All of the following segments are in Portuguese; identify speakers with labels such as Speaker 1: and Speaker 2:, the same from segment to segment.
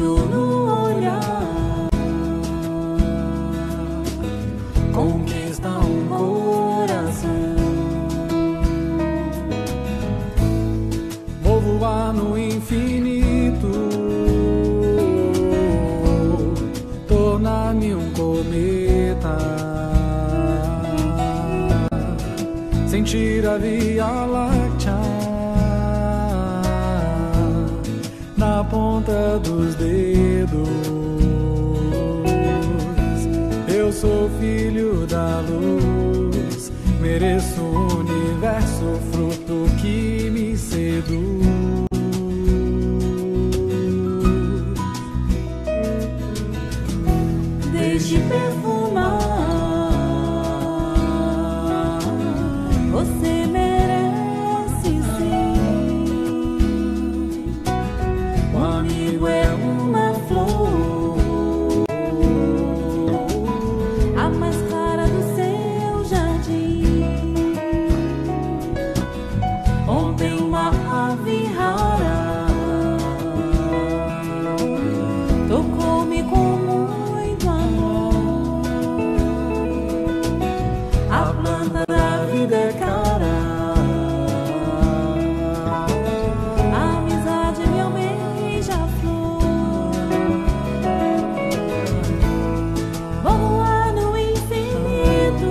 Speaker 1: brilho no olhar conquista um coração. Vou voar no infinito, tornar-me um cometa, sentir a Via Láctea na ponta dos dedos. Eu sou filho da luz, mereço o universo, fruto que me seduz. Deixe perfumar, você merece sim. O amigo é uma flor, a mais clara do seu jardim. Ontem uma ave rara tocou-me com muito amor. A planta da vida é cara, a amizade me almeja a flor. Vou voar no infinito,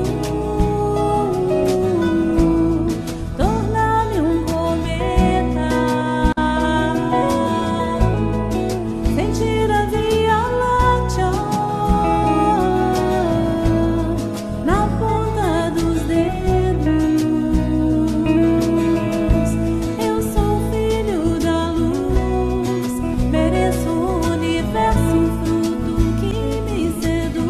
Speaker 1: tornar-me um cometa, sentir a Via Láctea na ponta dos dedos. Eu sou filho da luz, mereço o universo, fruto que me seduz.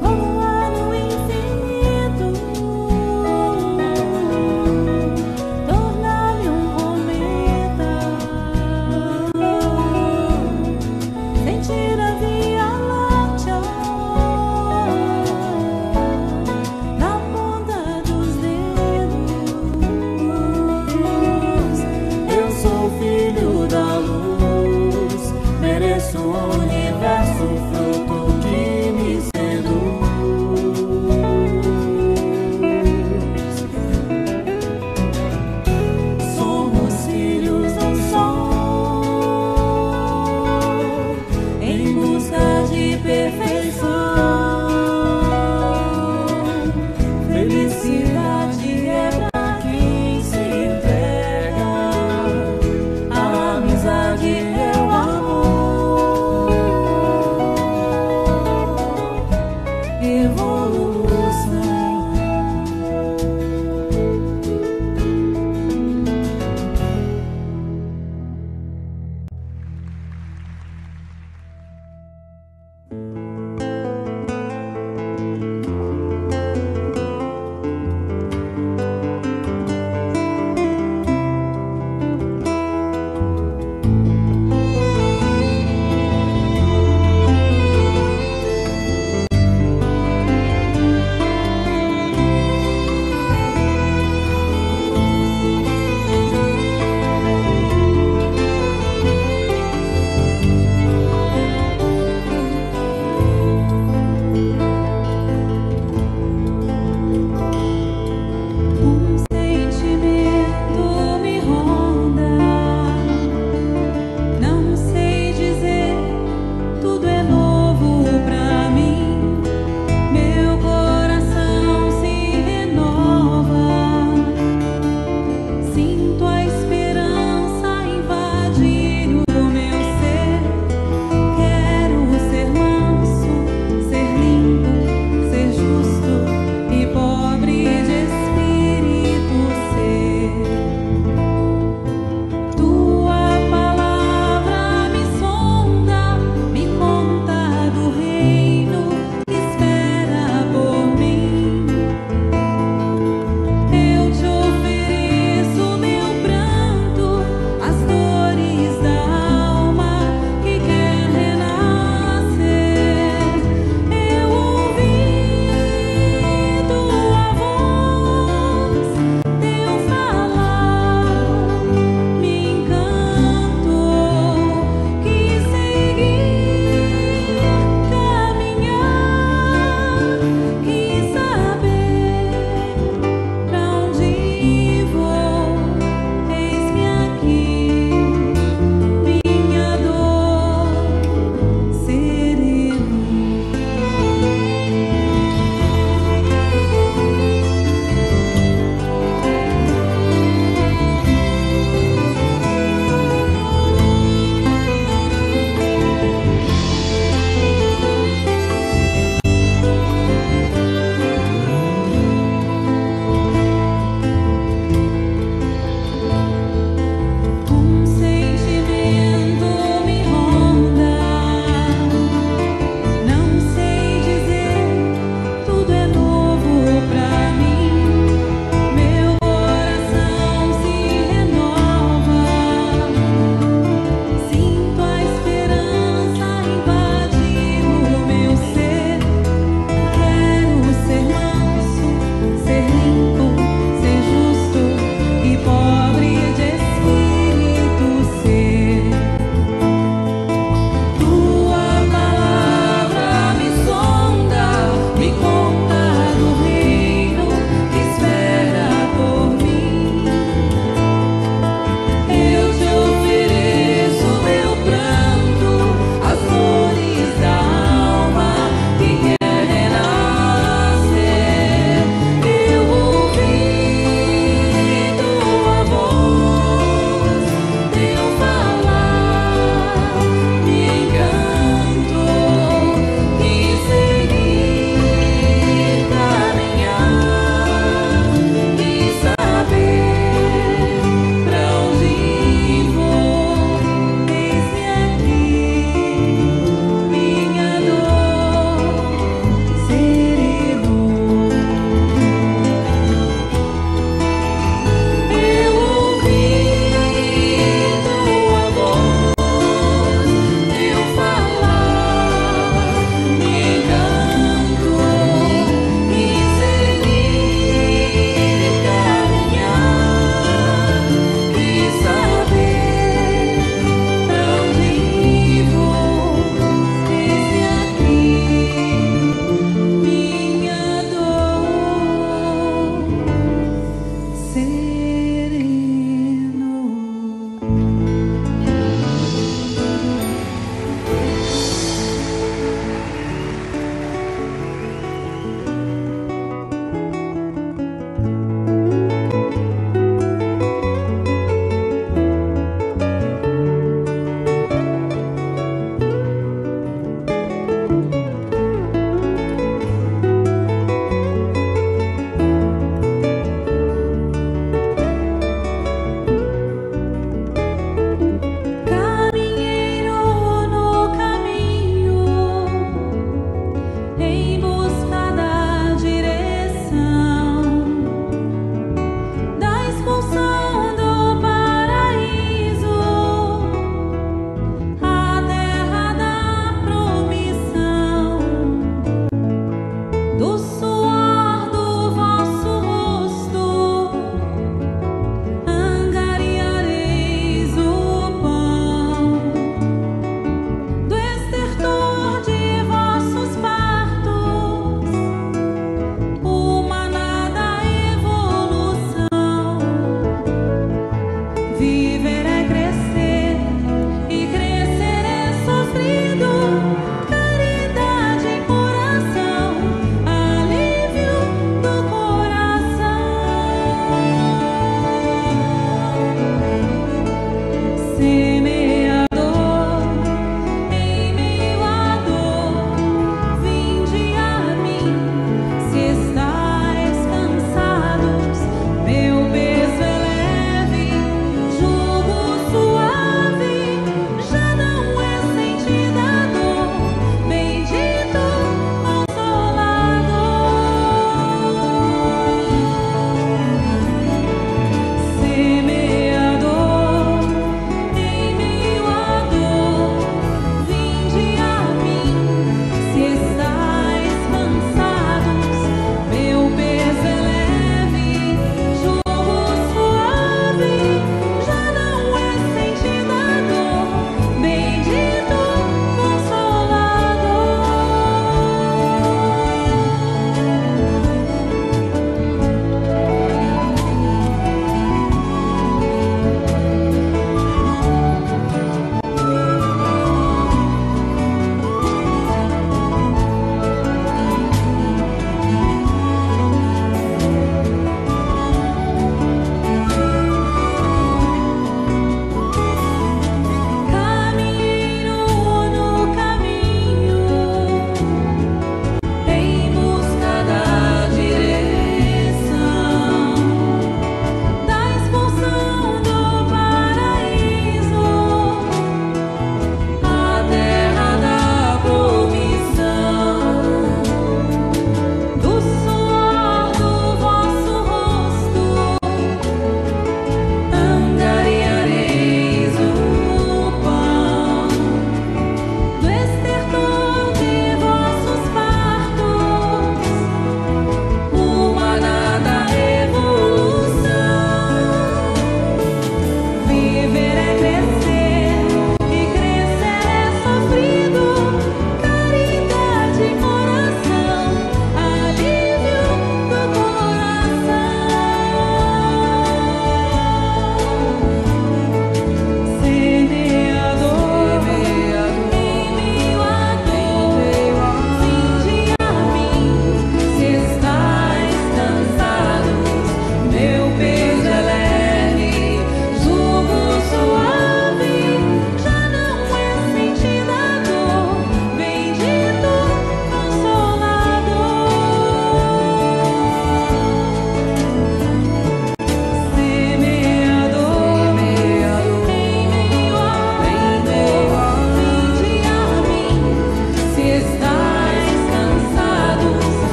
Speaker 1: Vou voar no infinito, tornar-me um cometa, sentir a Via Láctea na ponta dos dedos. Eu sou filho da luz, mereço o universo, fruto que me seduz. Somos filhos do sol, em busca de perfeição. Felicidade é pra quem se entrega, a amizade é o amor, evolução.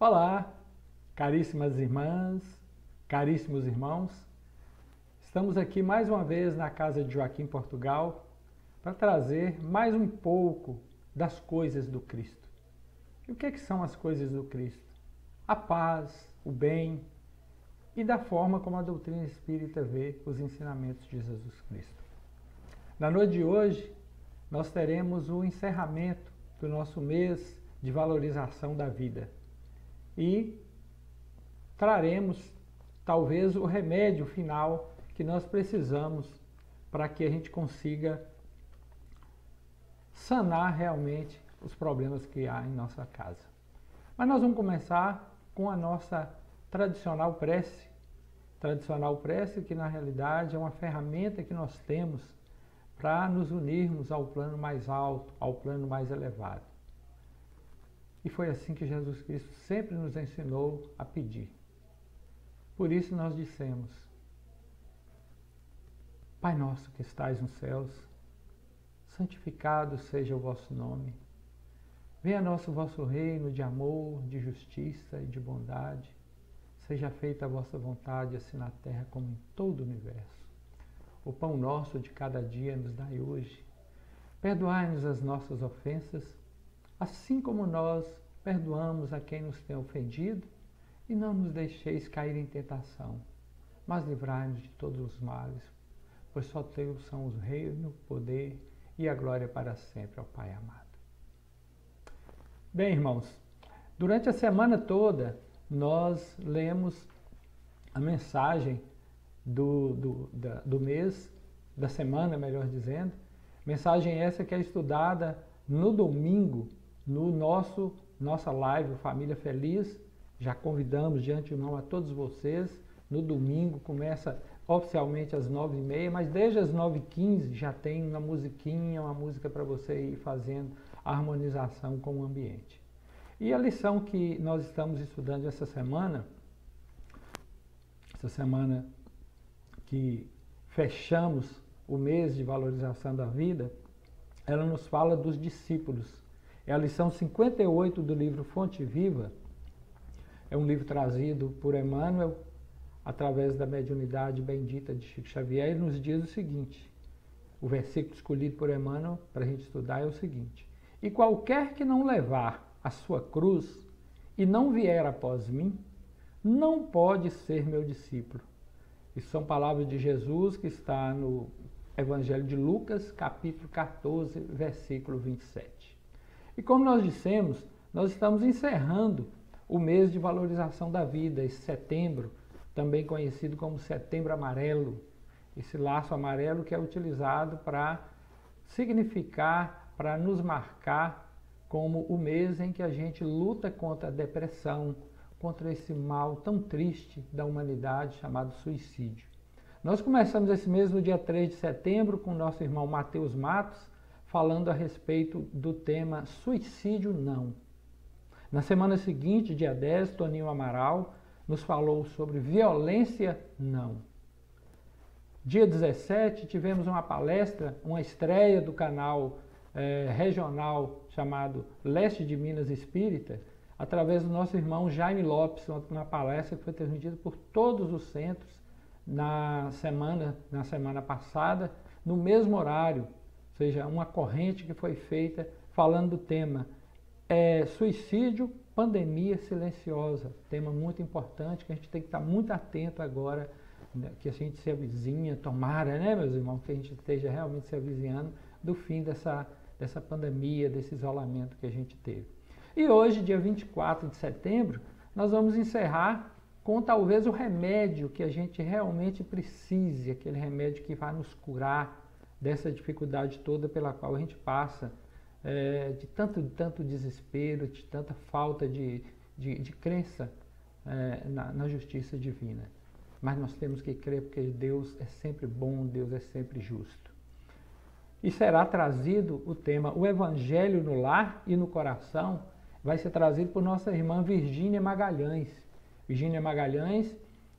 Speaker 2: Olá, caríssimas irmãs, caríssimos irmãos. Estamos aqui mais uma vez na casa de Joaquim Portugal para trazer mais um pouco das coisas do Cristo. E o que são as coisas do Cristo? A paz, o bem e da forma como a doutrina espírita vê os ensinamentos de Jesus Cristo. Na noite de hoje, nós teremos o encerramento do nosso mês de valorização da vida. E traremos, talvez, o remédio final que nós precisamos para que a gente consiga sanar realmente os problemas que há em nossa casa. Mas nós vamos começar com a nossa tradicional prece que na realidade é uma ferramenta que nós temos para nos unirmos ao plano mais alto, ao plano mais elevado. E foi assim que Jesus Cristo sempre nos ensinou a pedir. Por isso nós dissemos: Pai nosso que estais nos céus, santificado seja o vosso nome. Venha a nós o vosso reino de amor, de justiça e de bondade. Seja feita a vossa vontade, assim na terra como em todo o universo. O pão nosso de cada dia nos dai hoje. Perdoai-nos as nossas ofensas, assim como nós perdoamos a quem nos tem ofendido, e não nos deixeis cair em tentação, mas livrai-nos de todos os males, pois só teus são o reino, o poder e a glória para sempre, ó Pai amado. Bem, irmãos, durante a semana toda nós lemos a mensagem do mês, da semana, melhor dizendo, mensagem essa que é estudada no domingo, no nossa live Família Feliz. Já convidamos de antemão a todos vocês. No domingo começa oficialmente às 9h30, mas desde as 9h15 já tem uma musiquinha, uma música para você ir fazendo a harmonização com o ambiente. E a lição que nós estamos estudando essa semana que fechamos o mês de valorização da vida, ela nos fala dos discípulos. É a lição 58 do livro Fonte Viva. É um livro trazido por Emmanuel, através da mediunidade bendita de Chico Xavier, e nos diz o seguinte: o versículo escolhido por Emmanuel para a gente estudar é o seguinte: e qualquer que não levar a sua cruz e não vier após mim, não pode ser meu discípulo. Isso são palavras de Jesus que está no Evangelho de Lucas, capítulo 14, versículo 27. E como nós dissemos, nós estamos encerrando o mês de valorização da vida, esse setembro, também conhecido como Setembro Amarelo, esse laço amarelo que é utilizado para significar, para nos marcar como o mês em que a gente luta contra a depressão, contra esse mal tão triste da humanidade chamado suicídio. Nós começamos esse mês no dia 3 de setembro com o nosso irmão Matheus Matos, falando a respeito do tema Suicídio Não. Na semana seguinte, dia 10, Toninho Amaral nos falou sobre Violência Não. Dia 17, tivemos uma palestra, uma estreia do canal regional chamado Leste de Minas Espírita, através do nosso irmão Jaime Lopes, uma palestra que foi transmitida por todos os centros na semana passada, no mesmo horário, ou seja, uma corrente que foi feita falando do tema suicídio, pandemia silenciosa, tema muito importante que a gente tem que estar muito atento agora, né, que a gente se avizinha, tomara, né, meus irmãos, que a gente esteja realmente se avizinhando do fim dessa pandemia, desse isolamento que a gente teve. E hoje, dia 24 de setembro, nós vamos encerrar com talvez o remédio que a gente realmente precise, aquele remédio que vai nos curar dessa dificuldade toda pela qual a gente passa, de tanto desespero, de tanta falta de crença na justiça divina. Mas nós temos que crer porque Deus é sempre bom, Deus é sempre justo. E será trazido o tema O Evangelho no Lar e no Coração, vai ser trazido por nossa irmã Virgínia Magalhães. Virgínia Magalhães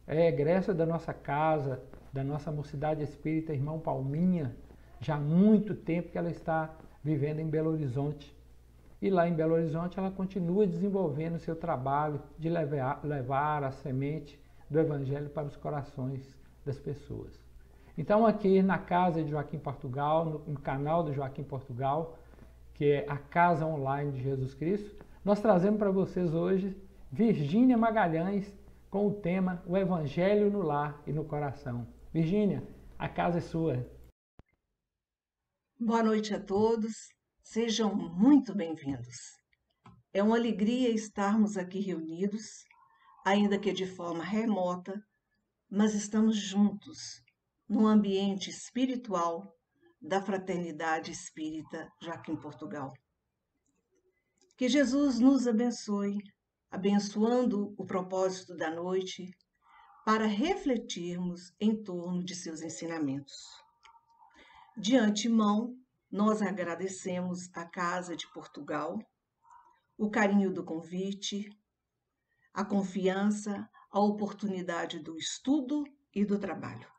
Speaker 2: é egressa da nossa casa, da nossa Mocidade Espírita Irmão Palminha, já há muito tempo que ela está vivendo em Belo Horizonte. E lá em Belo Horizonte ela continua desenvolvendo seu trabalho de levar a semente do Evangelho para os corações das pessoas. Então aqui na casa de Joaquim Portugal, no canal do Joaquim Portugal, que é a Casa Online de Jesus Cristo, nós trazemos para vocês hoje Virgínia Magalhães com o tema O Evangelho no Lar e no Coração. Virgínia, a casa é sua.
Speaker 3: Boa noite a todos, sejam muito bem-vindos. É uma alegria estarmos aqui reunidos, ainda que de forma remota, mas estamos juntos, num ambiente espiritual da Fraternidade Espírita Joaquim Portugal. Que Jesus nos abençoe, abençoando o propósito da noite, para refletirmos em torno de seus ensinamentos. De antemão, nós agradecemos à Casa de Portugal, o carinho do convite, a confiança, a oportunidade do estudo e do trabalho.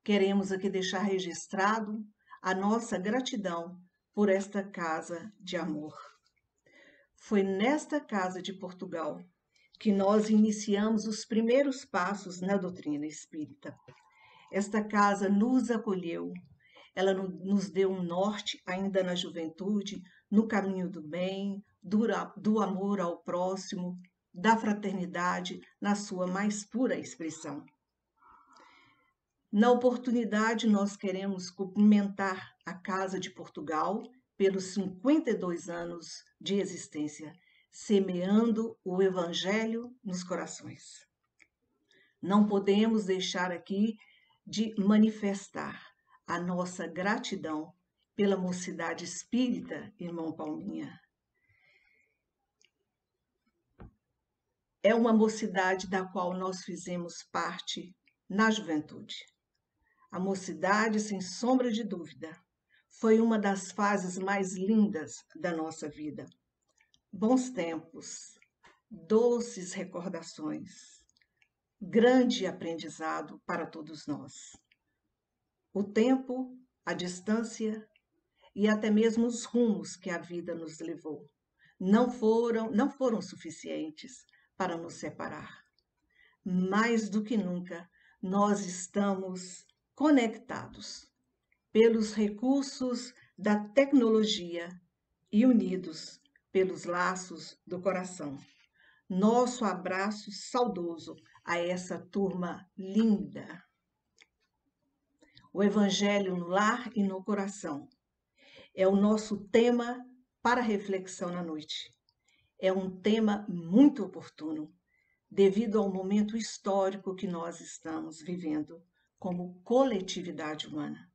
Speaker 3: Queremos aqui deixar registrado a nossa gratidão por esta casa de amor. Foi nesta Casa de Portugal que nós iniciamos os primeiros passos na doutrina espírita. Esta casa nos acolheu, ela nos deu um norte ainda na juventude, no caminho do bem, do amor ao próximo, da fraternidade na sua mais pura expressão. Na oportunidade, nós queremos cumprimentar a Casa de Portugal pelos 52 anos de existência, semeando o Evangelho nos corações. Não podemos deixar aqui de manifestar a nossa gratidão pela Mocidade Espírita, irmão Palminha. É uma mocidade da qual nós fizemos parte na juventude. A mocidade, sem sombra de dúvida, foi uma das fases mais lindas da nossa vida. Bons tempos, doces recordações, grande aprendizado para todos nós. O tempo, a distância e até mesmo os rumos que a vida nos levou não foram suficientes para nos separar. Mais do que nunca, nós estamos conectados pelos recursos da tecnologia e unidos pelos laços do coração. Nosso abraço saudoso a essa turma linda. O Evangelho no lar e no coração é o nosso tema para reflexão na noite. É um tema muito oportuno, devido ao momento histórico que nós estamos vivendo como coletividade humana.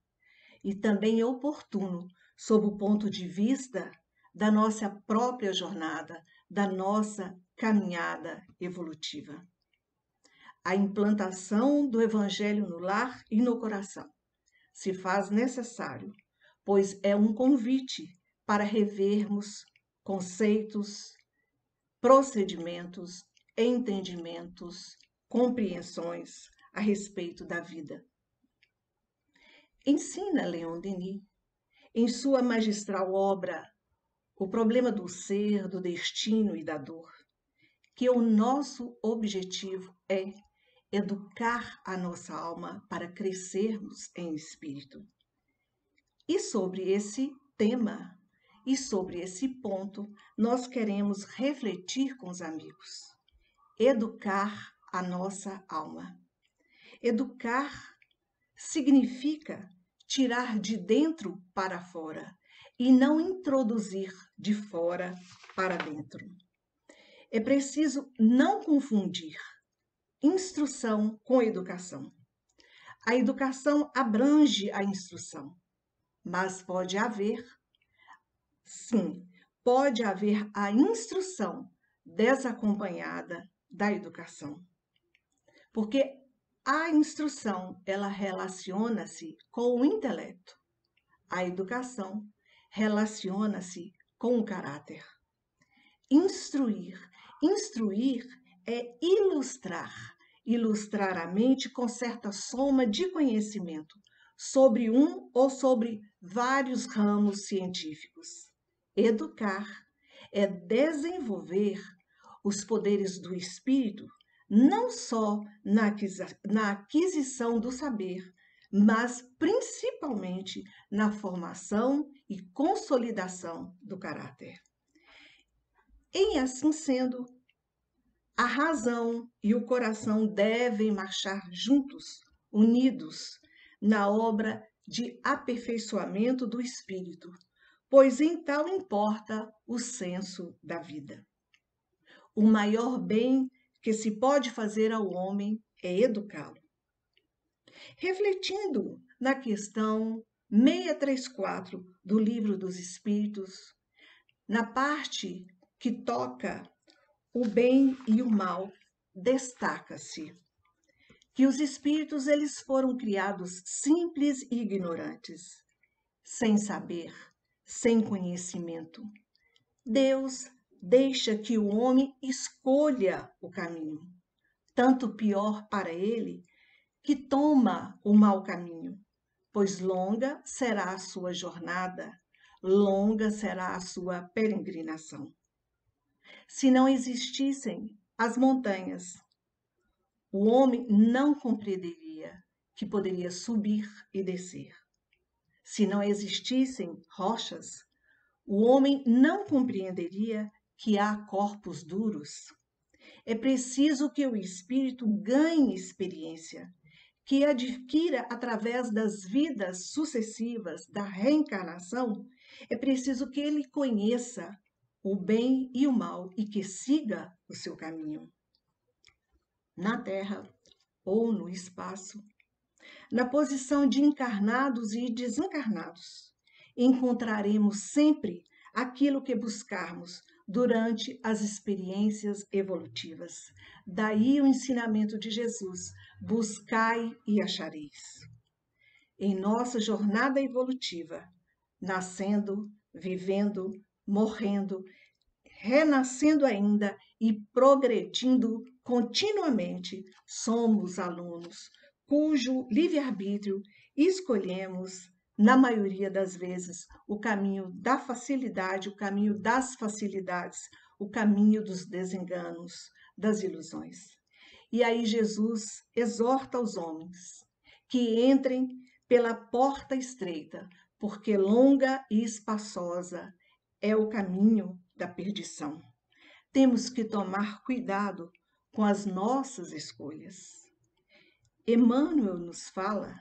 Speaker 3: E também é oportuno sob o ponto de vista da nossa própria jornada, da nossa caminhada evolutiva. A implantação do Evangelho no lar e no coração se faz necessário, pois é um convite para revermos conceitos, procedimentos, entendimentos, compreensões a respeito da vida. Ensina Leon Denis, em sua magistral obra O Problema do Ser, do Destino e da Dor, que o nosso objetivo é educar a nossa alma para crescermos em espírito. E sobre esse tema, e sobre esse ponto, nós queremos refletir com os amigos. Educar a nossa alma. Educar significa tirar de dentro para fora e não introduzir de fora para dentro. É preciso não confundir instrução com educação. A educação abrange a instrução, mas pode haver a instrução desacompanhada da educação. Porque a instrução, ela relaciona-se com o intelecto. A educação relaciona-se com o caráter. Instruir é ilustrar a mente com certa soma de conhecimento sobre um ou sobre vários ramos científicos. Educar é desenvolver os poderes do espírito, não só na aquisição do saber, mas principalmente na formação e consolidação do caráter. Em assim sendo, a razão e o coração devem marchar juntos, unidos, na obra de aperfeiçoamento do espírito, pois em tal importa o senso da vida. O maior bem que se pode fazer ao homem é educá-lo. Refletindo na questão 634 do Livro dos Espíritos, na parte que toca o bem e o mal, destaca-se que os espíritos eles foram criados simples e ignorantes, sem saber, sem conhecimento. Deus deixa que o homem escolha o caminho, tanto pior para ele, que toma o mau caminho, pois longa será a sua jornada, longa será a sua peregrinação. Se não existissem as montanhas, o homem não compreenderia que poderia subir e descer. Se não existissem rochas, o homem não compreenderia que há corpos duros. É preciso que o espírito ganhe experiência, que adquira através das vidas sucessivas da reencarnação. É preciso que ele conheça o bem e o mal e que siga o seu caminho. Na Terra ou no espaço, na posição de encarnados e desencarnados, encontraremos sempre aquilo que buscarmos durante as experiências evolutivas. Daí o ensinamento de Jesus: buscai e achareis. Em nossa jornada evolutiva, nascendo, vivendo, morrendo, renascendo ainda e progredindo continuamente, somos alunos cujo livre-arbítrio escolhemos, na maioria das vezes, o caminho da facilidade, o caminho das facilidades, o caminho dos desenganos, das ilusões. E aí Jesus exorta os homens que entrem pela porta estreita, porque longa e espaçosa é o caminho da perdição. Temos que tomar cuidado com as nossas escolhas. Emmanuel nos fala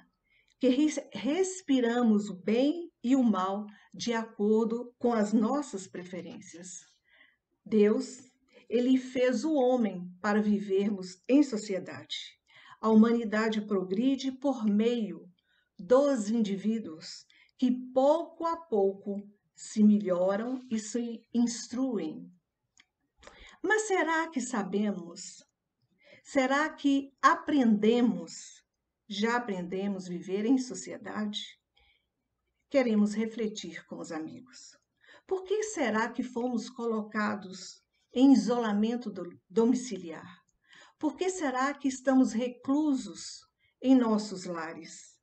Speaker 3: que respiramos o bem e o mal de acordo com as nossas preferências. Deus, ele fez o homem para vivermos em sociedade. A humanidade progride por meio dos indivíduos que pouco a pouco se melhoram e se instruem. Mas será que sabemos? Será que já aprendemos a viver em sociedade? Queremos refletir com os amigos. Por que será que fomos colocados em isolamento domiciliar? Por que será que estamos reclusos em nossos lares?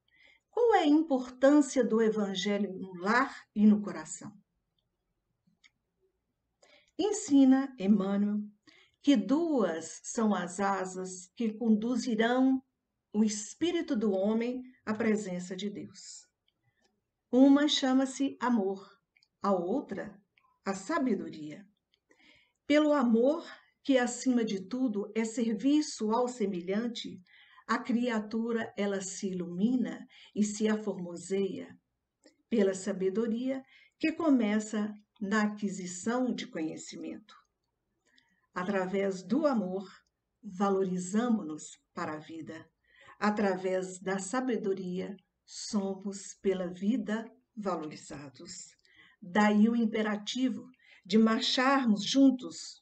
Speaker 3: Qual é a importância do Evangelho no lar e no coração? Ensina Emmanuel que duas são as asas que conduzirão o espírito do homem à presença de Deus. Uma chama-se amor, a outra, a sabedoria. Pelo amor, que acima de tudo é serviço ao semelhante, a criatura ela se ilumina e se aformoseia. Pela sabedoria, que começa na aquisição de conhecimento. Através do amor, valorizamo-nos para a vida. Através da sabedoria, somos pela vida valorizados. Daí o imperativo de marcharmos juntos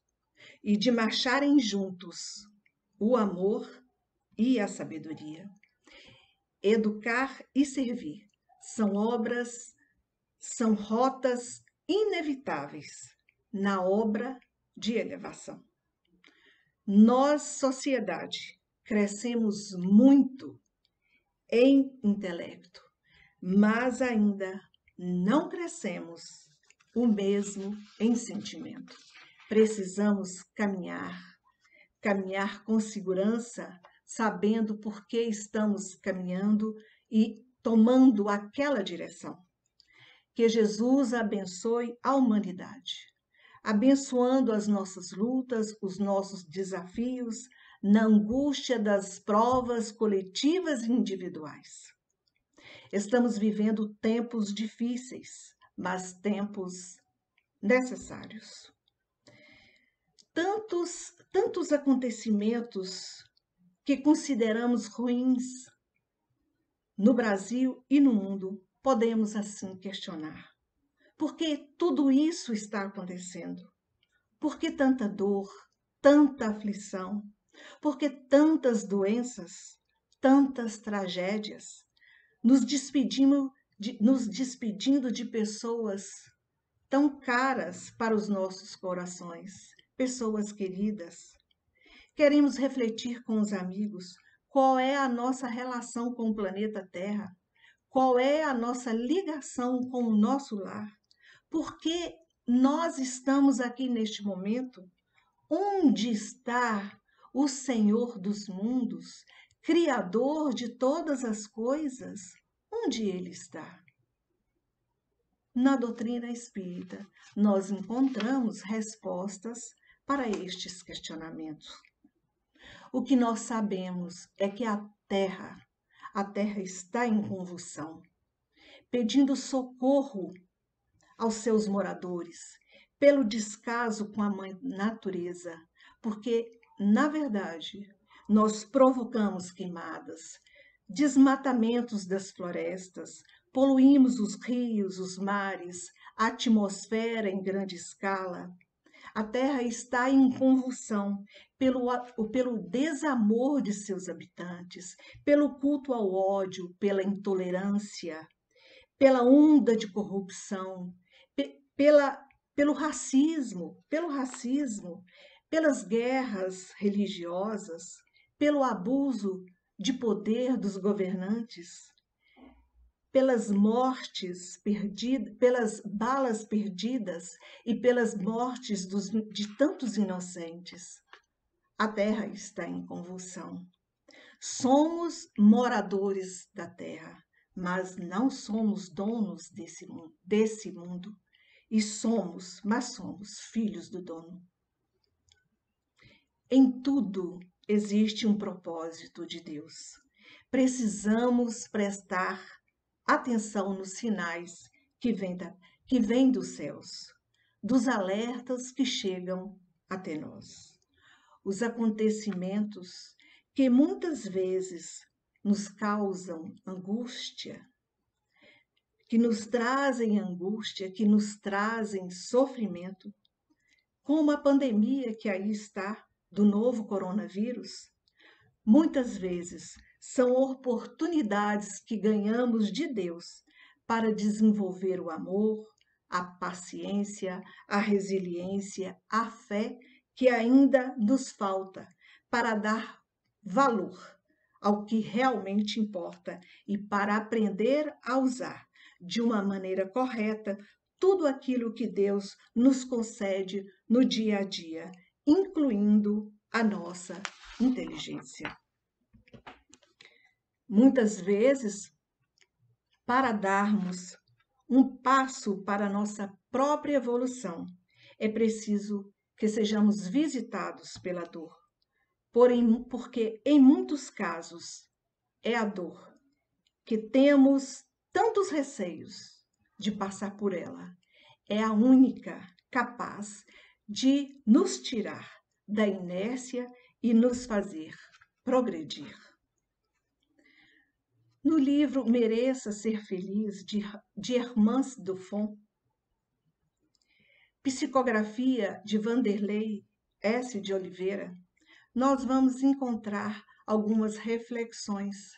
Speaker 3: e de marcharem juntos o amor e a sabedoria. Educar e servir são rotas inevitáveis na obra de elevação. Nós, sociedade, crescemos muito em intelecto, mas ainda não crescemos o mesmo em sentimento. Precisamos caminhar com segurança, sabendo por que estamos caminhando e tomando aquela direção. Que Jesus abençoe a humanidade, abençoando as nossas lutas, os nossos desafios, na angústia das provas coletivas e individuais. Estamos vivendo tempos difíceis, mas tempos necessários. Tantos acontecimentos que consideramos ruins no Brasil e no mundo, podemos assim questionar. Por que tudo isso está acontecendo? Por que tanta dor, tanta aflição? Por que tantas doenças, tantas tragédias? Nos despedindo de pessoas tão caras para os nossos corações, pessoas queridas. Queremos refletir com os amigos qual é a nossa relação com o planeta Terra, qual é a nossa ligação com o nosso lar, por que nós estamos aqui neste momento, onde está o Senhor dos mundos, Criador de todas as coisas, onde Ele está? Na doutrina espírita, nós encontramos respostas para estes questionamentos. O que nós sabemos é que a Terra está em convulsão, pedindo socorro aos seus moradores, pelo descaso com a mãe natureza, porque, na verdade, nós provocamos queimadas, desmatamentos das florestas, poluímos os rios, os mares, a atmosfera em grande escala. A Terra está em convulsão pelo desamor de seus habitantes, pelo culto ao ódio, pela intolerância, pela onda de corrupção, pelo racismo, pelas guerras religiosas, pelo abuso de poder dos governantes, pelas mortes perdidas, pelas balas perdidas e pelas mortes de tantos inocentes. A Terra está em convulsão. Somos moradores da Terra, mas não somos donos desse mundo. Mas somos filhos do dono. Em tudo existe um propósito de Deus. Precisamos prestar atenção nos sinais que vêm dos céus, dos alertas que chegam até nós. Os acontecimentos que muitas vezes nos causam angústia, que nos trazem sofrimento, como a pandemia que aí está, do novo coronavírus, muitas vezes são oportunidades que ganhamos de Deus para desenvolver o amor, a paciência, a resiliência, a fé que ainda nos falta para dar valor ao que realmente importa e para aprender a usar de uma maneira correta tudo aquilo que Deus nos concede no dia a dia, incluindo a nossa inteligência. Muitas vezes, para darmos um passo para a nossa própria evolução, é preciso que sejamos visitados pela dor. Porém, porque em muitos casos é a dor que temos tantos receios de passar por ela. É a única capaz de nos tirar da inércia e nos fazer progredir. No livro Mereça Ser Feliz, de Hermance Duffon, psicografia de Vanderlei S. de Oliveira, nós vamos encontrar algumas reflexões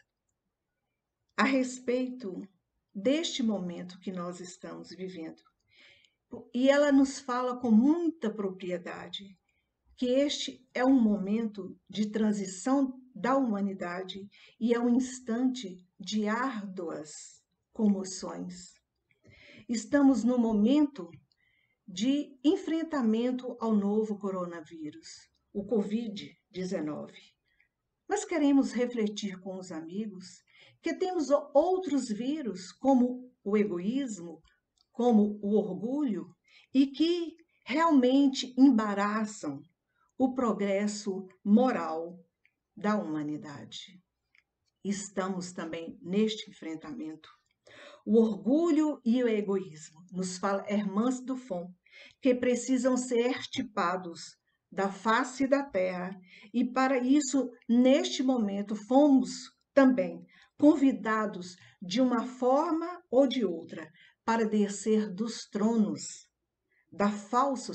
Speaker 3: a respeito deste momento que nós estamos vivendo. E ela nos fala com muita propriedade que este é um momento de transição da humanidade e é um instante de árduas comoções. Estamos no momento de enfrentamento ao novo coronavírus, o Covid-19. Mas queremos refletir com os amigos que temos outros vírus, como o egoísmo, como o orgulho, e que realmente embaraçam o progresso moral da humanidade. Estamos também neste enfrentamento. O orgulho e o egoísmo, nos fala Hermance Dufont, que precisam ser extirpados da face da terra, e para isso, neste momento, fomos também convidados de uma forma ou de outra para descer dos tronos da falsa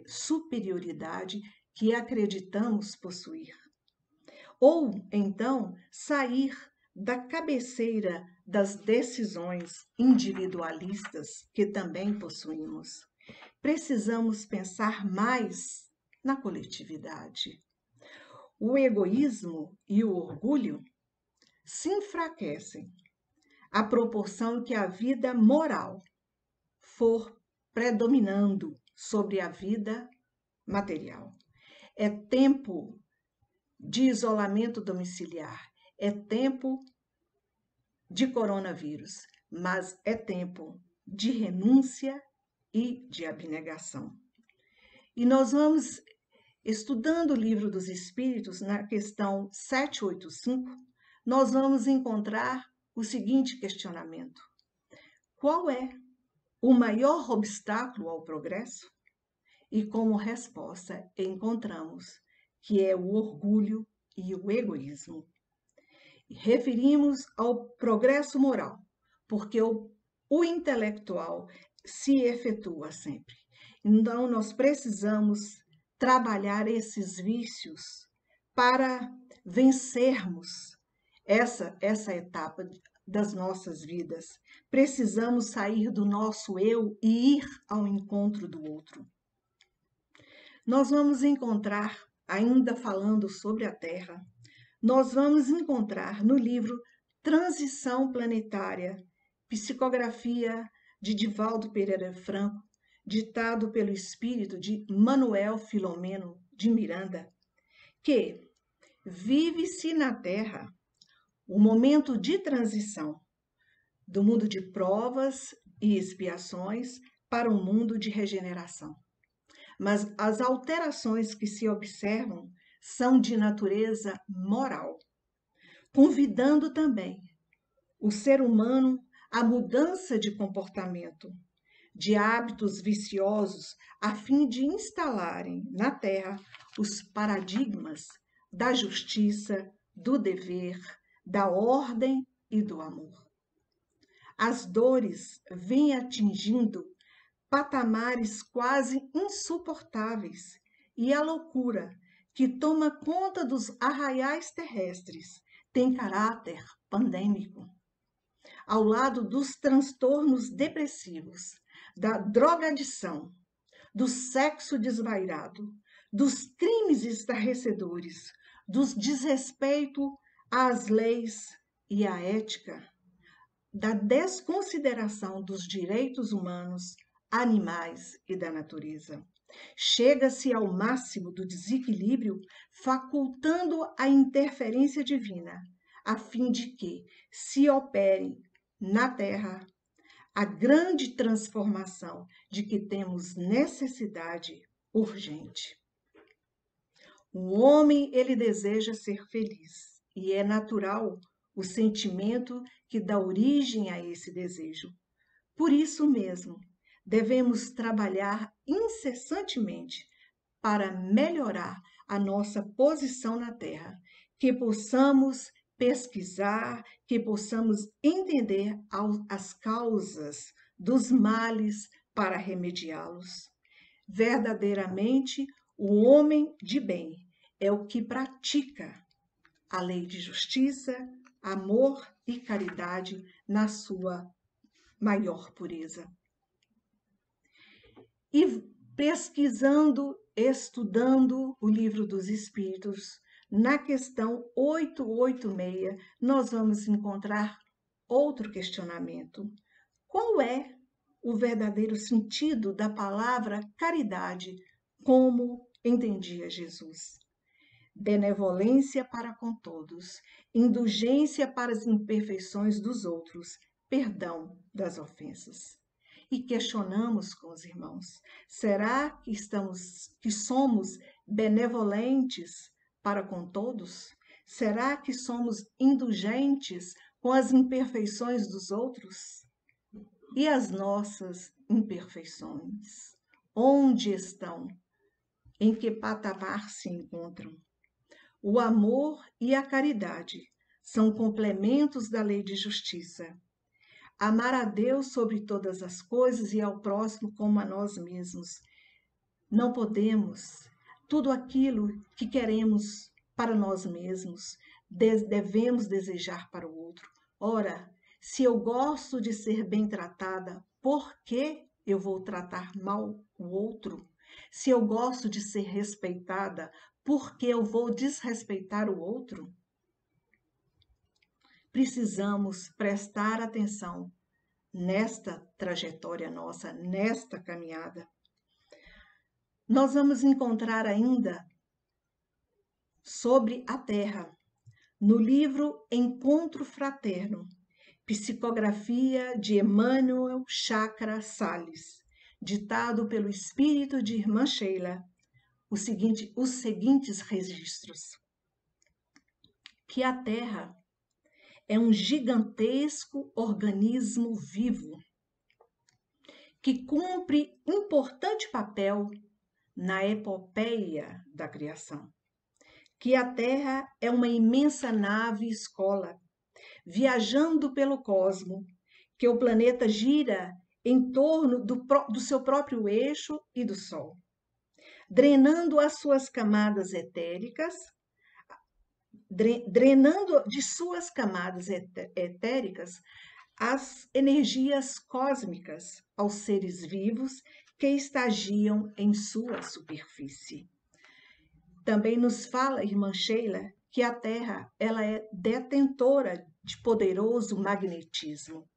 Speaker 3: superioridade que acreditamos possuir. Ou então sair da cabeceira das decisões individualistas que também possuímos. Precisamos pensar mais na coletividade. O egoísmo e o orgulho se enfraquecem à proporção que a vida moral for predominando sobre a vida material. É tempo de isolamento domiciliar, é tempo de coronavírus, mas é tempo de renúncia e de abnegação. E nós vamos, estudando o Livro dos Espíritos, na questão 785, nós vamos encontrar o seguinte questionamento: qual é o maior obstáculo ao progresso? E como resposta encontramos que é o orgulho e o egoísmo. Referimos ao progresso moral, porque o intelectual se efetua sempre. Então, nós precisamos trabalhar esses vícios para vencermos essa etapa das nossas vidas. Precisamos sair do nosso eu e ir ao encontro do outro. Nós vamos encontrar, ainda falando sobre a Terra, nós vamos encontrar no livro Transição Planetária, psicografia de Divaldo Pereira Franco, ditado pelo espírito de Manuel Filomeno de Miranda, que vive-se na Terra o momento de transição do mundo de provas e expiações para um mundo de regeneração. Mas as alterações que se observam são de natureza moral, convidando também o ser humano à mudança de comportamento, de hábitos viciosos, a fim de instalarem na Terra os paradigmas da justiça, do dever, da ordem e do amor. As dores vêm atingindo patamares quase insuportáveis, e a loucura que toma conta dos arraiais terrestres tem caráter pandêmico. Ao lado dos transtornos depressivos, da drogadição, do sexo desvairado, dos crimes estarrecedores, dos desrespeito às leis e à ética, da desconsideração dos direitos humanos, animais e da natureza. Chega-se ao máximo do desequilíbrio, facultando a interferência divina, a fim de que se opere na Terra a grande transformação de que temos necessidade urgente. O homem, ele deseja ser feliz, e é natural o sentimento que dá origem a esse desejo. Por isso mesmo, devemos trabalhar incessantemente para melhorar a nossa posição na Terra, que possamos pesquisar, que possamos entender as causas dos males para remediá-los. Verdadeiramente, o homem de bem é o que pratica a lei de justiça, amor e caridade na sua maior pureza. E pesquisando, estudando o Livro dos Espíritos, na questão 886, nós vamos encontrar outro questionamento. Qual é o verdadeiro sentido da palavra caridade, como entendia Jesus. Benevolência para com todos, indulgência para as imperfeições dos outros, perdão das ofensas. E questionamos com os irmãos: será que somos benevolentes para com todos? Será que somos indulgentes com as imperfeições dos outros? E as nossas imperfeições? Onde estão? Em que patamar se encontram? O amor e a caridade são complementos da lei de justiça. Amar a Deus sobre todas as coisas e ao próximo como a nós mesmos. Não podemos tudo aquilo que queremos para nós mesmos, devemos desejar para o outro. Ora, se eu gosto de ser bem tratada, por que eu vou tratar mal o outro? Se eu gosto de ser respeitada, por que eu vou desrespeitar o outro? Precisamos prestar atenção nesta trajetória nossa, nesta caminhada. Nós vamos encontrar ainda sobre a Terra, no livro Encontro Fraterno, psicografia de Emmanuel Chakra Salles, ditado pelo espírito de Irmã Sheila, os seguintes registros. Que a Terra é um gigantesco organismo vivo que cumpre importante papel na epopeia da criação. Que a Terra é uma imensa nave escola, viajando pelo cosmo, que o planeta gira em torno do seu próprio eixo e do Sol, drenando as suas camadas etéricas, drenando de suas camadas etéricas as energias cósmicas aos seres vivos que estagiam em sua superfície. Também nos fala, Irmã Sheila, que a Terra ela é detentora de poderoso magnetismo,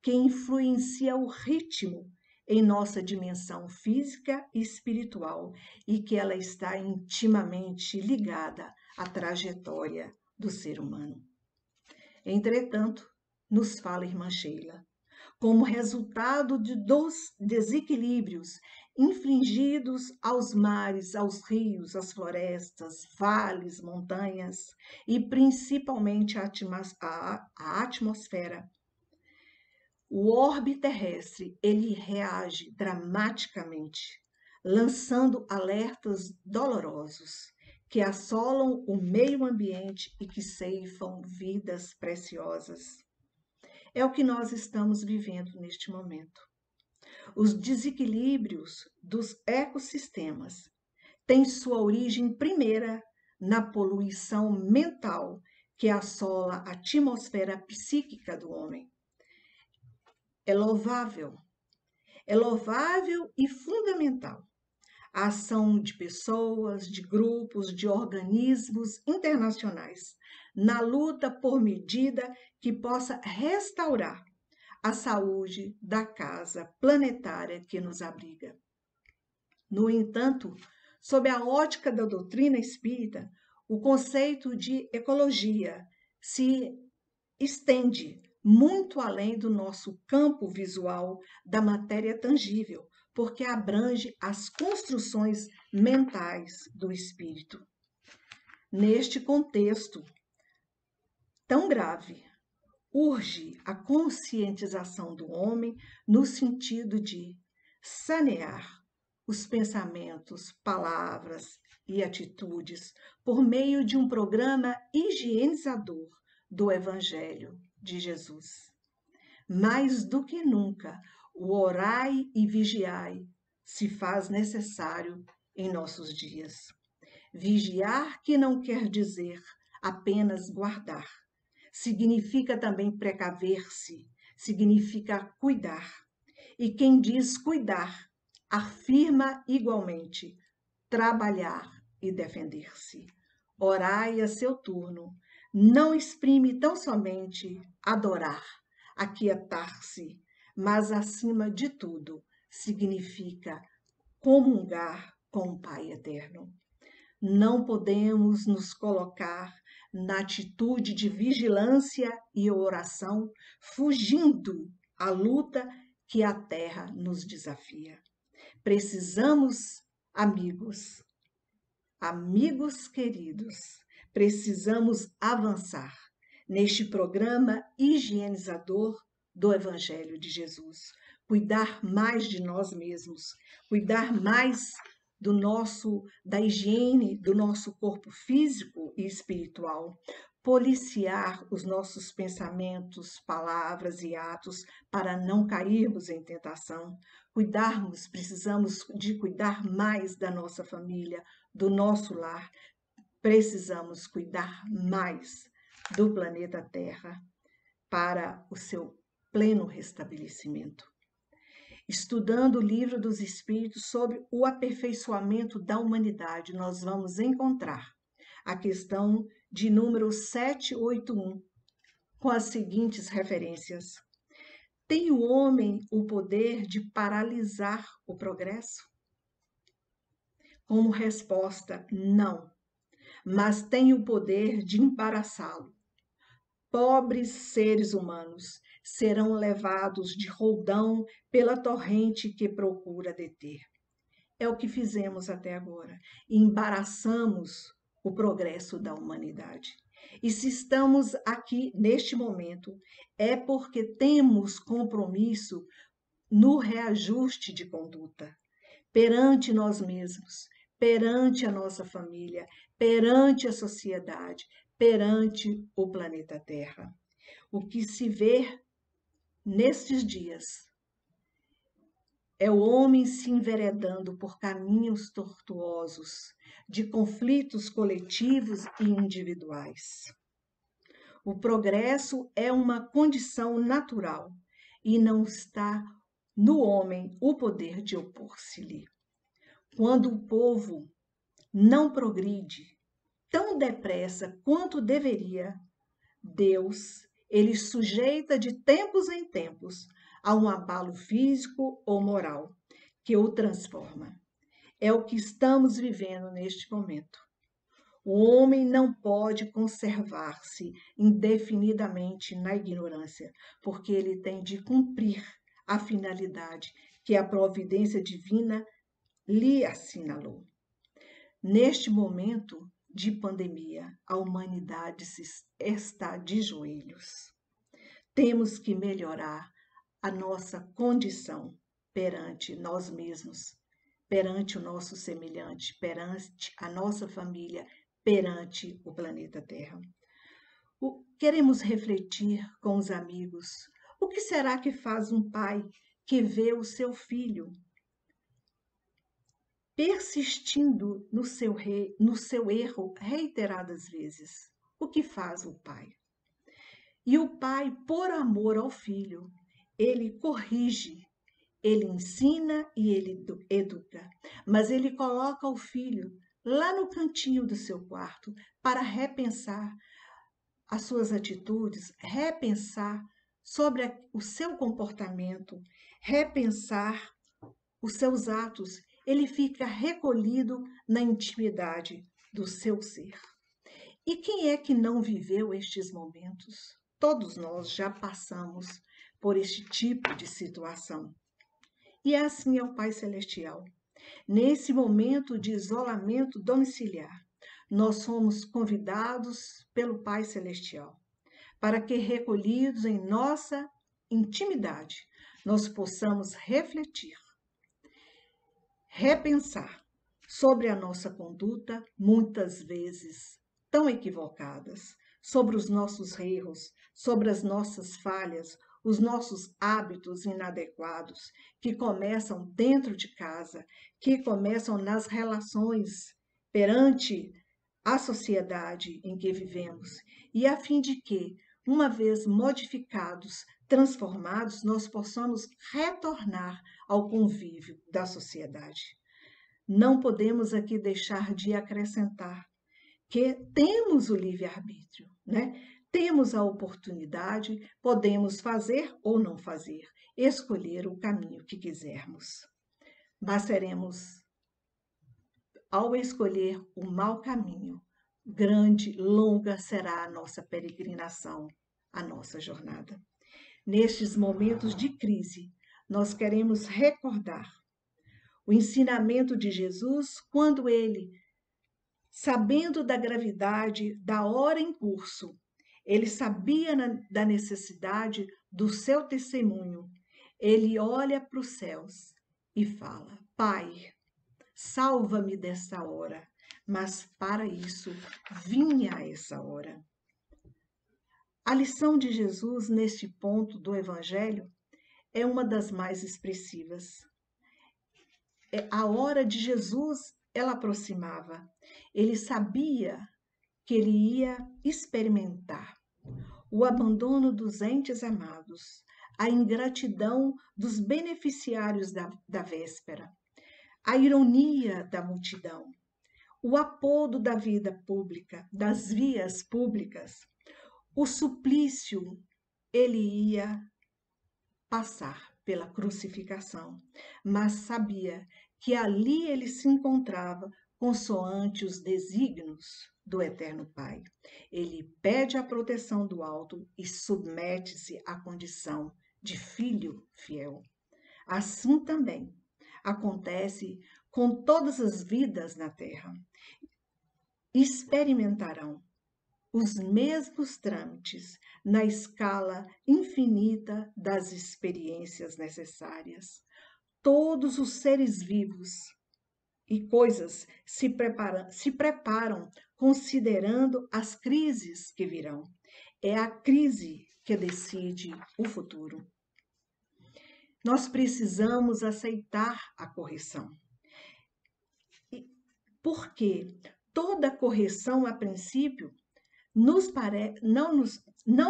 Speaker 3: que influencia o ritmo em nossa dimensão física e espiritual e que ela está intimamente ligada à trajetória do ser humano. Entretanto, nos fala Irmã Sheila, como resultado dos desequilíbrios infligidos aos mares, aos rios, às florestas, vales, montanhas e principalmente a atmosfera, o orbe terrestre ele reage dramaticamente, lançando alertas dolorosos que assolam o meio ambiente e que ceifam vidas preciosas. É o que nós estamos vivendo neste momento. Os desequilíbrios dos ecossistemas têm sua origem primeira na poluição mental que assola a atmosfera psíquica do homem. É louvável e fundamental a ação de pessoas, de grupos, de organismos internacionais na luta por medida que possa restaurar a saúde da casa planetária que nos abriga. No entanto, sob a ótica da doutrina espírita, o conceito de ecologia se estende muito além do nosso campo visual da matéria tangível, porque abrange as construções mentais do espírito. Neste contexto tão grave, urge a conscientização do homem no sentido de sanear os pensamentos, palavras e atitudes por meio de um programa higienizador do Evangelho de Jesus. Mais do que nunca, o orai e vigiai se faz necessário em nossos dias. Vigiar que não quer dizer apenas guardar. Significa também precaver-se, significa cuidar. E quem diz cuidar, afirma igualmente trabalhar e defender-se. Orai a seu turno, não exprime tão somente adorar, aquietar-se, mas, acima de tudo, significa comungar com o Pai Eterno. Não podemos nos colocar na atitude de vigilância e oração, fugindo à luta que a terra nos desafia. Precisamos, amigos queridos, precisamos avançar neste programa higienizador do Evangelho de Jesus. Cuidar mais de nós mesmos, cuidar mais da higiene do nosso corpo físico e espiritual, policiar os nossos pensamentos, palavras e atos para não cairmos em tentação. Precisamos de cuidar mais da nossa família, do nosso lar. Precisamos cuidar mais do planeta Terra para o seu pleno restabelecimento. Estudando o Livro dos Espíritos sobre o aperfeiçoamento da humanidade, nós vamos encontrar a questão de número 781, com as seguintes referências. Tem o homem o poder de paralisar o progresso? Como resposta, não, mas tem o poder de embaraçá-lo. Pobres seres humanos serão levados de roldão pela torrente que procura deter. É o que fizemos até agora. Embaraçamos o progresso da humanidade. E se estamos aqui neste momento, é porque temos compromisso no reajuste de conduta perante nós mesmos, perante a nossa família, perante a sociedade, perante o planeta Terra. O que se vê nestes dias é o homem se enveredando por caminhos tortuosos, de conflitos coletivos e individuais. O progresso é uma condição natural e não está no homem o poder de opor-se-lhe. Quando o povo não progride tão depressa quanto deveria, Deus, ele sujeita de tempos em tempos a um abalo físico ou moral que o transforma. É o que estamos vivendo neste momento. O homem não pode conservar-se indefinidamente na ignorância, porque ele tem de cumprir a finalidade que a providência divina lhe assinalou. Neste momento de pandemia, a humanidade está de joelhos. Temos que melhorar a nossa condição perante nós mesmos, perante o nosso semelhante, perante a nossa família, perante o planeta Terra. Queremos refletir com os amigos. O que será que faz um pai que vê o seu filho persistindo no seu erro reiteradas vezes? O que faz o pai? E o pai, por amor ao filho, ele corrige, ele ensina e ele educa, mas ele coloca o filho lá no cantinho do seu quarto para repensar as suas atitudes, repensar sobre o seu comportamento, repensar os seus atos. Ele fica recolhido na intimidade do seu ser. E quem é que não viveu estes momentos? Todos nós já passamos por este tipo de situação. E assim é o Pai Celestial. Nesse momento de isolamento domiciliar, nós somos convidados pelo Pai Celestial para que, recolhidos em nossa intimidade, nós possamos refletir, repensar sobre a nossa conduta, muitas vezes tão equivocadas, sobre os nossos erros, sobre as nossas falhas, os nossos hábitos inadequados, que começam dentro de casa, que começam nas relações perante a sociedade em que vivemos, e a fim de que, uma vez modificados, transformados, nós possamos retornar ao convívio da sociedade. Não podemos aqui deixar de acrescentar que temos o livre-arbítrio, né? Temos a oportunidade, podemos fazer ou não fazer. escolher o caminho que quisermos. Mas seremos, ao escolher o mau caminho, grande, longa será a nossa peregrinação, a nossa jornada. Nestes momentos de crise, nós queremos recordar o ensinamento de Jesus quando ele, sabendo da gravidade da hora em curso, ele sabia da necessidade do seu testemunho. Ele olha para os céus e fala: Pai, salva-me desta hora. Mas para isso vinha essa hora. A lição de Jesus neste ponto do Evangelho é uma das mais expressivas. A hora de Jesus, ela aproximava. Ele sabia que ele ia experimentar o abandono dos entes amados, a ingratidão dos beneficiários da véspera, a ironia da multidão, o apodo da vida pública, das vias públicas, o suplício. Ele ia passar pela crucificação, mas sabia que ali ele se encontrava consoante os desígnios do Eterno Pai. Ele pede a proteção do alto e submete-se à condição de filho fiel. Assim também acontece com todas as vidas na terra. Experimentarão os mesmos trâmites na escala infinita das experiências necessárias. Todos os seres vivos e coisas se preparam considerando as crises que virão. É a crise que decide o futuro. Nós precisamos aceitar a correção. Porque toda correção, a princípio, não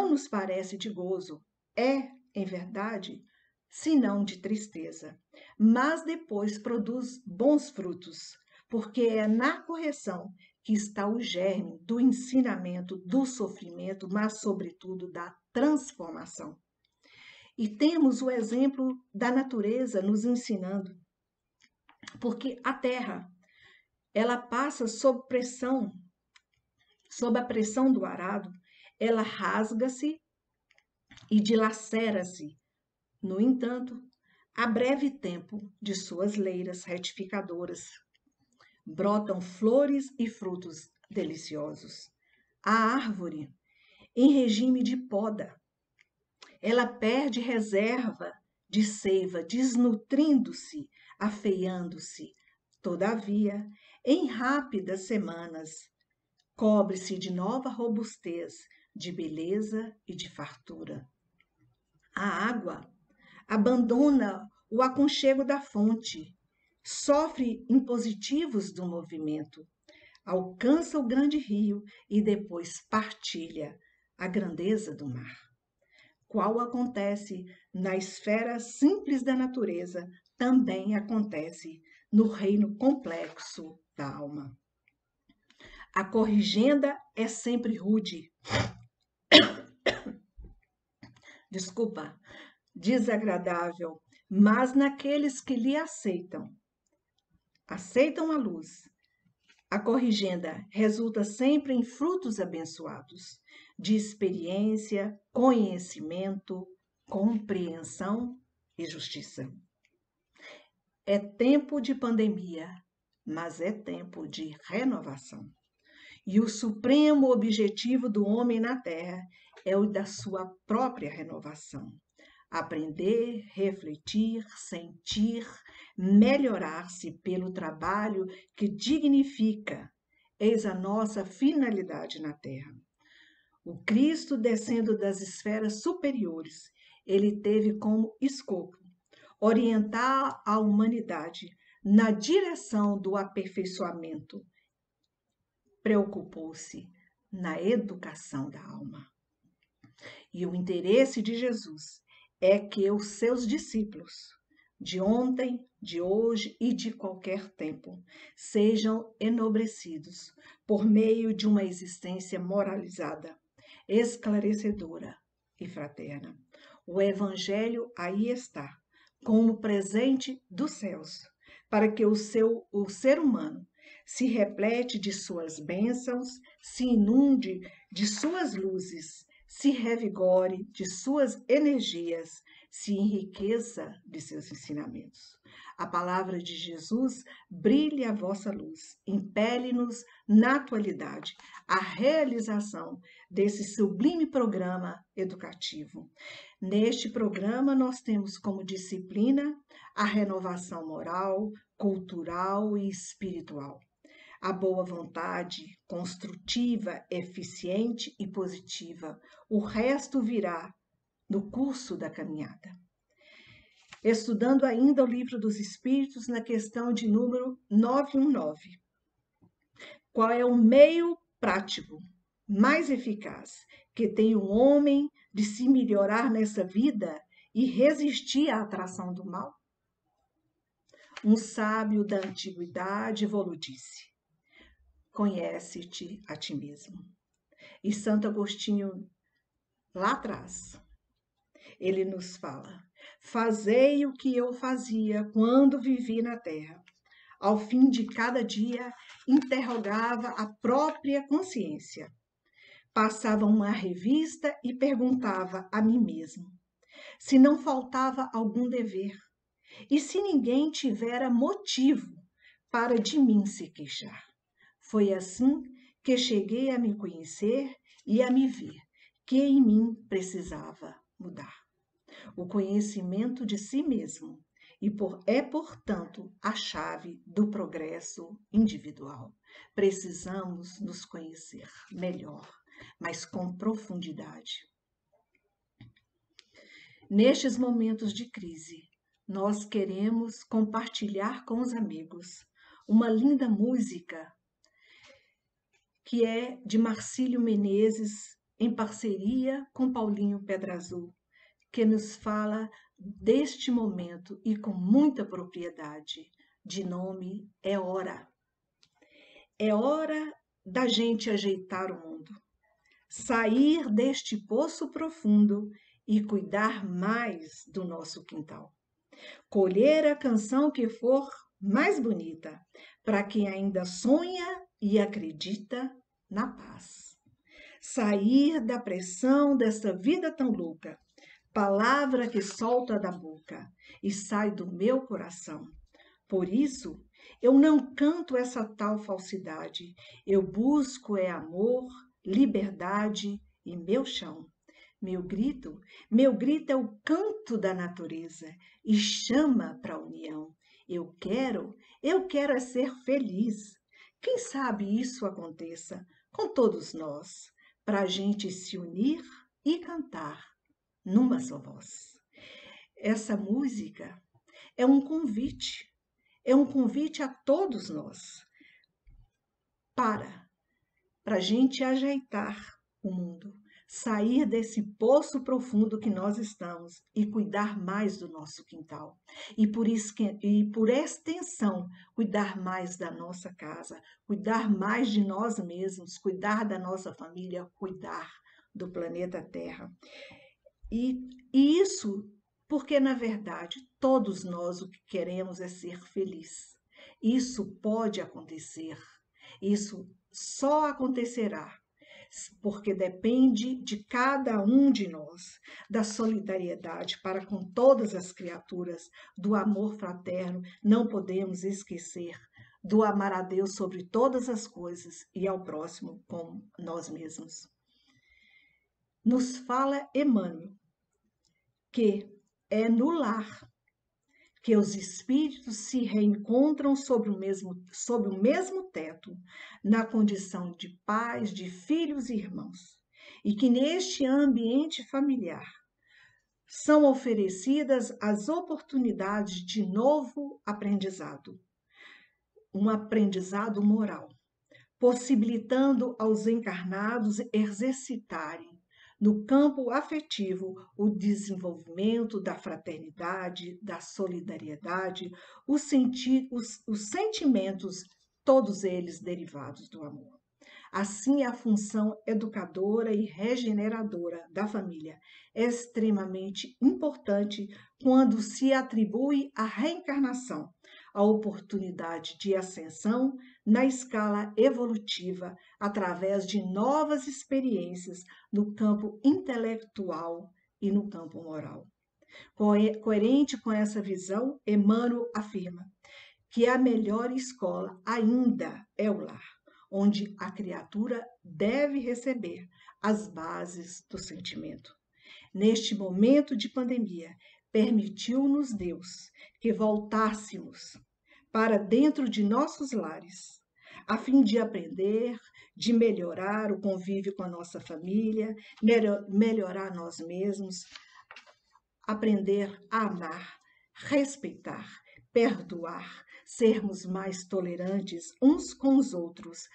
Speaker 3: nos parece de gozo. É, em verdade, senão de tristeza. Mas depois produz bons frutos, porque é na correção que está o germe do ensinamento, do sofrimento, mas, sobretudo, da transformação. E temos o exemplo da natureza nos ensinando, porque a terra, ela passa sob a pressão do arado, ela rasga-se e dilacera-se. No entanto, a breve tempo de suas leiras retificadoras, brotam flores e frutos deliciosos. A árvore, em regime de poda, ela perde reserva de seiva, desnutrindo-se, afeiando-se. Todavia, em rápidas semanas, cobre-se de nova robustez, de beleza e de fartura. A água abandona o aconchego da fonte, sofre impositivos do movimento, alcança o grande rio e depois partilha a grandeza do mar. Qual acontece na esfera simples da natureza, também acontece no reino complexo da alma. A corrigenda é sempre rude. Desagradável, mas naqueles que lhe aceitam a luz. A corrigenda resulta sempre em frutos abençoados, de experiência, conhecimento, compreensão e justiça. É tempo de pandemia, mas é tempo de renovação. E o supremo objetivo do homem na Terra é o da sua própria renovação. Aprender, refletir, sentir, melhorar-se pelo trabalho que dignifica. Eis a nossa finalidade na Terra. O Cristo, descendo das esferas superiores, ele teve como escopo orientar a humanidade na direção do aperfeiçoamento. Preocupou-se na educação da alma. E o interesse de Jesus é que os seus discípulos, de ontem, de hoje e de qualquer tempo, sejam enobrecidos por meio de uma existência moralizada, esclarecedora e fraterna. O Evangelho aí está, como presente dos céus, para que o ser humano se replete de suas bênçãos, se inunde de suas luzes, se revigore de suas energias, se enriqueça de seus ensinamentos. A palavra de Jesus brilhe a vossa luz, impele-nos na atualidade a realização desse sublime programa educativo. Neste programa, nós temos como disciplina a renovação moral, cultural e espiritual. A boa vontade construtiva, eficiente e positiva. O resto virá no curso da caminhada. Estudando ainda o Livro dos Espíritos, na questão de número 919. Qual é o meio prático mais eficaz que tem o homem de se melhorar nessa vida e resistir à atração do mal? Um sábio da antiguidade evoludisse: conhece-te a ti mesmo. E Santo Agostinho, lá atrás, ele nos fala: fazei o que eu fazia quando vivi na terra. Ao fim de cada dia, interrogava a própria consciência. Passava uma revista e perguntava a mim mesmo se não faltava algum dever e se ninguém tivera motivo para de mim se queixar. Foi assim que cheguei a me conhecer e a me ver que em mim precisava mudar. O conhecimento de si mesmo é, portanto, a chave do progresso individual. Precisamos nos conhecer melhor, mas com profundidade. Nestes momentos de crise, nós queremos compartilhar com os amigos uma linda música que é de Marcílio Menezes, em parceria com Paulinho Pedra Azul, que nos fala deste momento e com muita propriedade. De nome É Hora. É hora da gente ajeitar o mundo, sair deste poço profundo e cuidar mais do nosso quintal. Colher a canção que for mais bonita, para quem ainda sonha e acredita na paz. Sair da pressão dessa vida tão louca, palavra que solta da boca e sai do meu coração. Por isso, eu não canto essa tal falsidade, eu busco é amor, liberdade e meu chão. Meu grito é o canto da natureza e chama para a união. Eu quero é ser feliz. Quem sabe isso aconteça com todos nós, para a gente se unir e cantar numa só voz. Essa música é um convite a todos nós para a gente ajeitar o mundo, sair desse poço profundo que nós estamos e cuidar mais do nosso quintal. E por extensão, cuidar mais da nossa casa, cuidar mais de nós mesmos, cuidar da nossa família, cuidar do planeta Terra. E isso porque, na verdade, todos nós o que queremos é ser feliz. Isso pode acontecer, isso só acontecerá porque depende de cada um de nós, da solidariedade para com todas as criaturas, do amor fraterno. Não podemos esquecer do amar a Deus sobre todas as coisas e ao próximo como nós mesmos. Nos fala Emmanuel que é no lar que os espíritos se reencontram sob o mesmo teto, na condição de pais, de filhos e irmãos, e que neste ambiente familiar são oferecidas as oportunidades de novo aprendizado, um aprendizado moral, possibilitando aos encarnados exercitarem no campo afetivo o desenvolvimento da fraternidade, da solidariedade, os sentimentos, todos eles derivados do amor. Assim, a função educadora e regeneradora da família é extremamente importante quando se atribui à reencarnação a oportunidade de ascensão na escala evolutiva através de novas experiências no campo intelectual e no campo moral. Coerente com essa visão, Emmanuel afirma que a melhor escola ainda é o lar, onde a criatura deve receber as bases do sentimento. Neste momento de pandemia, permitiu-nos Deus que voltássemos para dentro de nossos lares, a fim de aprender, de melhorar o convívio com a nossa família, melhorar nós mesmos, aprender a amar, respeitar, perdoar, sermos mais tolerantes uns com os outros,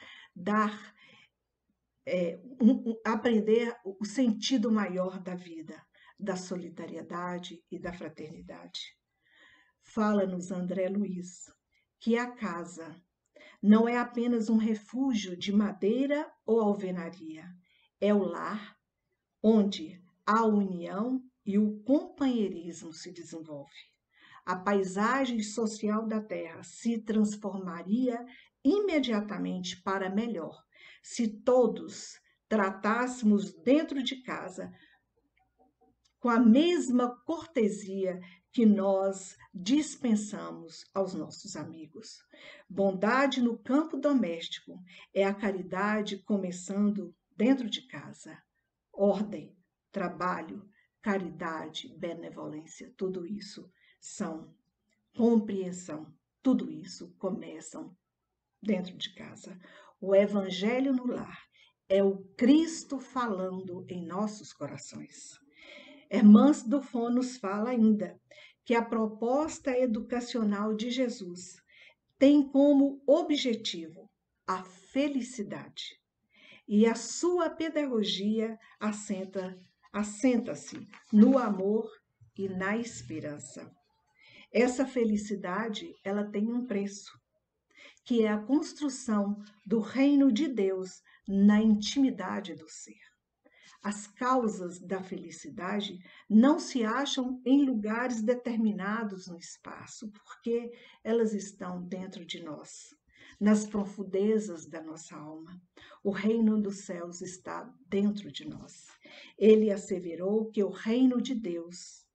Speaker 3: aprender o sentido maior da vida, da solidariedade e da fraternidade. Fala-nos André Luiz que a casa não é apenas um refúgio de madeira ou alvenaria, é o lar onde a união e o companheirismo se desenvolve. A paisagem social da Terra se transformaria imediatamente para melhor se todos tratássemos dentro de casa com a mesma cortesia que nós dispensamos aos nossos amigos. Bondade no campo doméstico é a caridade começando dentro de casa. Ordem, trabalho, caridade, benevolência, tudo isso são compreensão, tudo isso começam dentro de casa. O Evangelho no lar é o Cristo falando em nossos corações. Hermance Dufont nos fala ainda que a proposta educacional de Jesus tem como objetivo a felicidade e a sua pedagogia assenta-se no amor e na esperança. Essa felicidade, ela tem um preço, que é a construção do reino de Deus na intimidade do ser. As causas da felicidade não se acham em lugares determinados no espaço, porque elas estão dentro de nós, nas profundezas da nossa alma. O reino dos céus está dentro de nós. Ele asseverou que o reino de Deus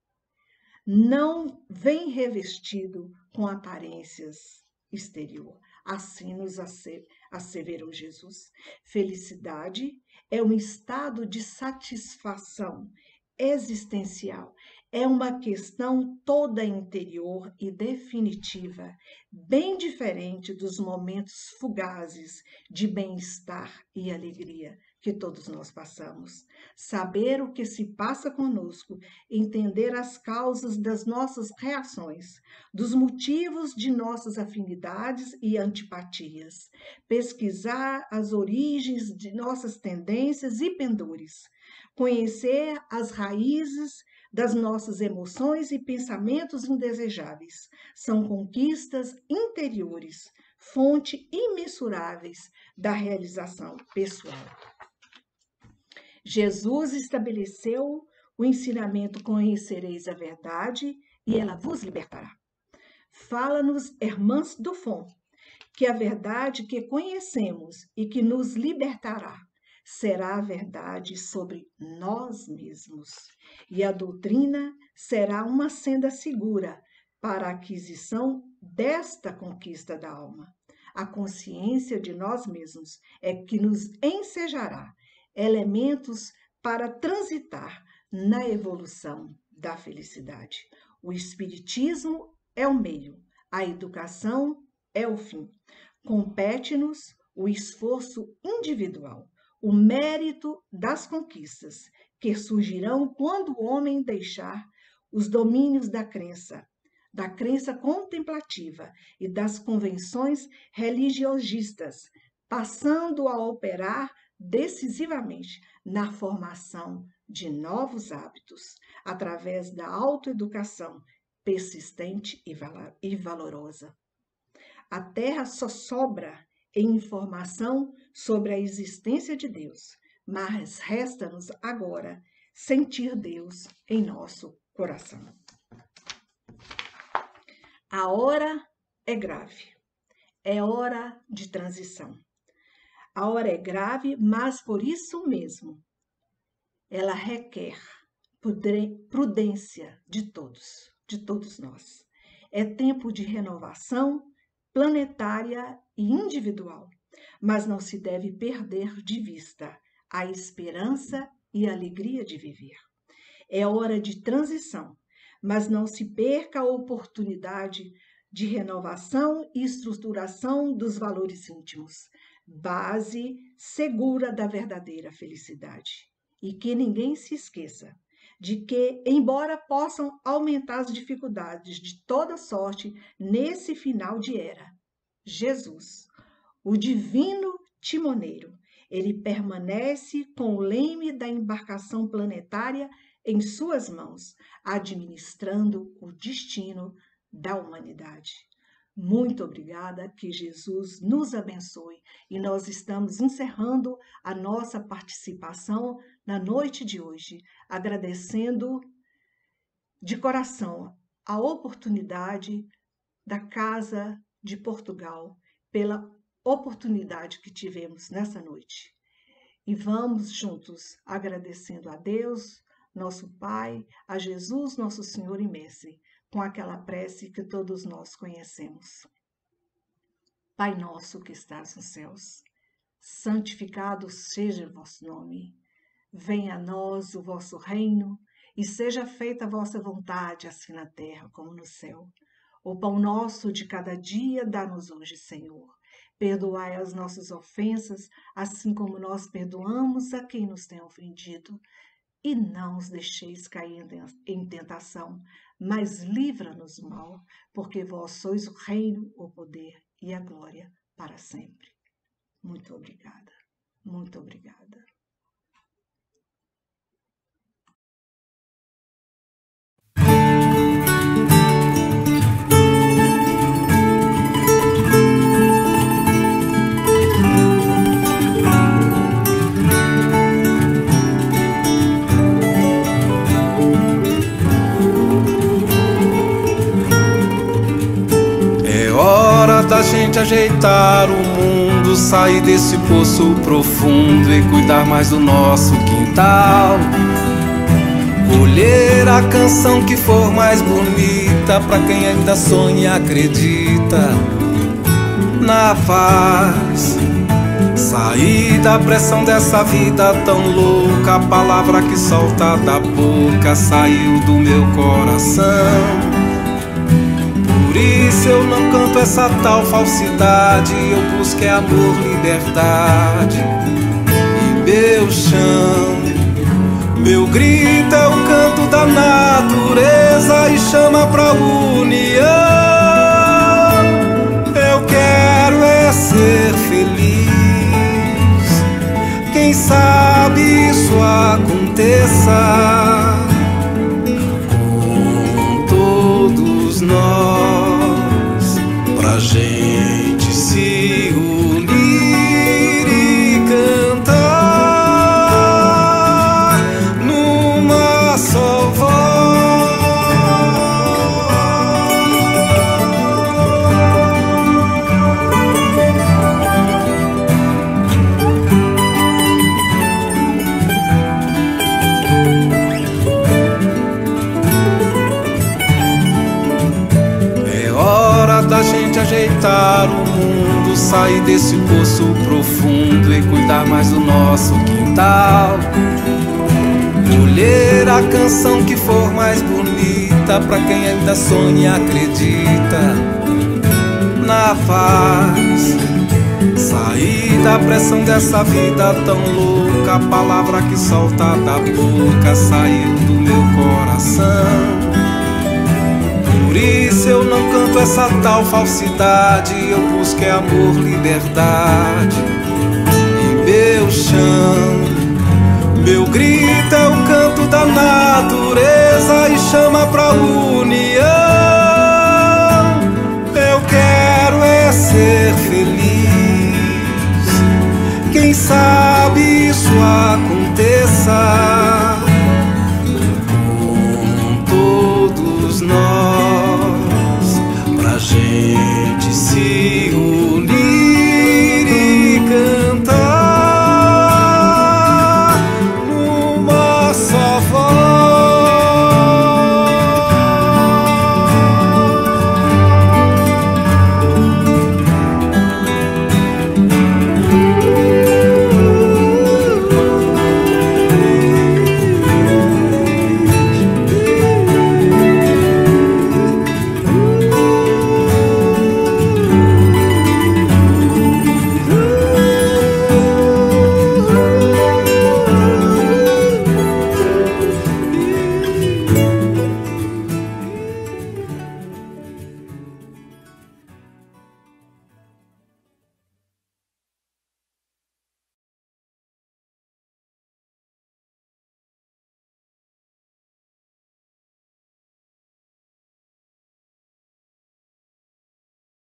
Speaker 3: não vem revestido com aparências exterior. Assim nos asseverou Jesus. Felicidade é um estado de satisfação existencial. É uma questão toda interior e definitiva, bem diferente dos momentos fugazes de bem-estar e alegria que todos nós passamos. Saber o que se passa conosco, entender as causas das nossas reações, dos motivos de nossas afinidades e antipatias, pesquisar as origens de nossas tendências e pendores, conhecer as raízes das nossas emoções e pensamentos indesejáveis. São conquistas interiores, fonte imensuráveis da realização pessoal. Jesus estabeleceu o ensinamento: conhecereis a verdade e ela vos libertará. Fala-nos Hermance Dufont que a verdade que conhecemos e que nos libertará será a verdade sobre nós mesmos, e a doutrina será uma senda segura para a aquisição desta conquista da alma. A consciência de nós mesmos é que nos ensejará elementos para transitar na evolução da felicidade. O Espiritismo é o meio, a educação é o fim. Compete-nos o esforço individual, o mérito das conquistas que surgirão quando o homem deixar os domínios da crença contemplativa e das convenções religiosistas, passando a operar decisivamente na formação de novos hábitos, através da autoeducação persistente e valorosa. A terra só sobra em informação sobre a existência de Deus, mas resta-nos agora sentir Deus em nosso coração. A hora é grave, é hora de transição. A hora é grave, mas por isso mesmo, ela requer prudência de todos nós. É tempo de renovação planetária e individual, mas não se deve perder de vista a esperança e a alegria de viver. É hora de transição, mas não se perca a oportunidade de renovação e estruturação dos valores íntimos, base segura da verdadeira felicidade. E que ninguém se esqueça de que, embora possam aumentar as dificuldades de toda sorte nesse final de era, Jesus, o divino timoneiro, ele permanece com o leme da embarcação planetária em suas mãos, administrando o destino da humanidade. Muito obrigada, que Jesus nos abençoe. E nós estamos encerrando a nossa participação na noite de hoje, agradecendo de coração a oportunidade da Casa de Portugal, pela oportunidade que tivemos nessa noite. E vamos juntos agradecendo a Deus, nosso Pai, a Jesus, nosso Senhor e Mestre, com aquela prece que todos nós conhecemos. Pai nosso que estás nos céus, santificado seja o vosso nome. Venha a nós o vosso reino e seja feita a vossa vontade, assim na terra como no céu. O pão nosso de cada dia dá-nos hoje, Senhor. Perdoai as nossas ofensas, assim como nós perdoamos a quem nos tem ofendido. E não os deixeis cair em tentação, mas livra-nos do mal, porque vós sois o reino, o poder e a glória para sempre. Muito obrigada, muito obrigada.
Speaker 4: Da gente ajeitar o mundo, sair desse poço profundo e cuidar mais do nosso quintal. Colher a canção que for mais bonita pra quem ainda sonha e acredita na paz. Sair da pressão dessa vida tão louca, a palavra que solta da boca saiu do meu coração. Por isso eu não canto essa tal falsidade, eu busco é amor, liberdade. E meu chão, meu grito é o canto da natureza e chama pra união. Eu quero é ser feliz, quem sabe isso aconteça com todos nós. Pra gente se unir e cantar numa só voz. É hora da gente ajeitar o mundo, sair desse poço profundo e cuidar mais do nosso quintal. Colher a canção que for mais bonita pra quem ainda sonha e acredita na paz. Sair da pressão dessa vida tão louca, a palavra que solta da boca saiu do meu coração. Por isso eu não canto essa tal falsidade, eu busco é amor, liberdade. E meu chão, meu grito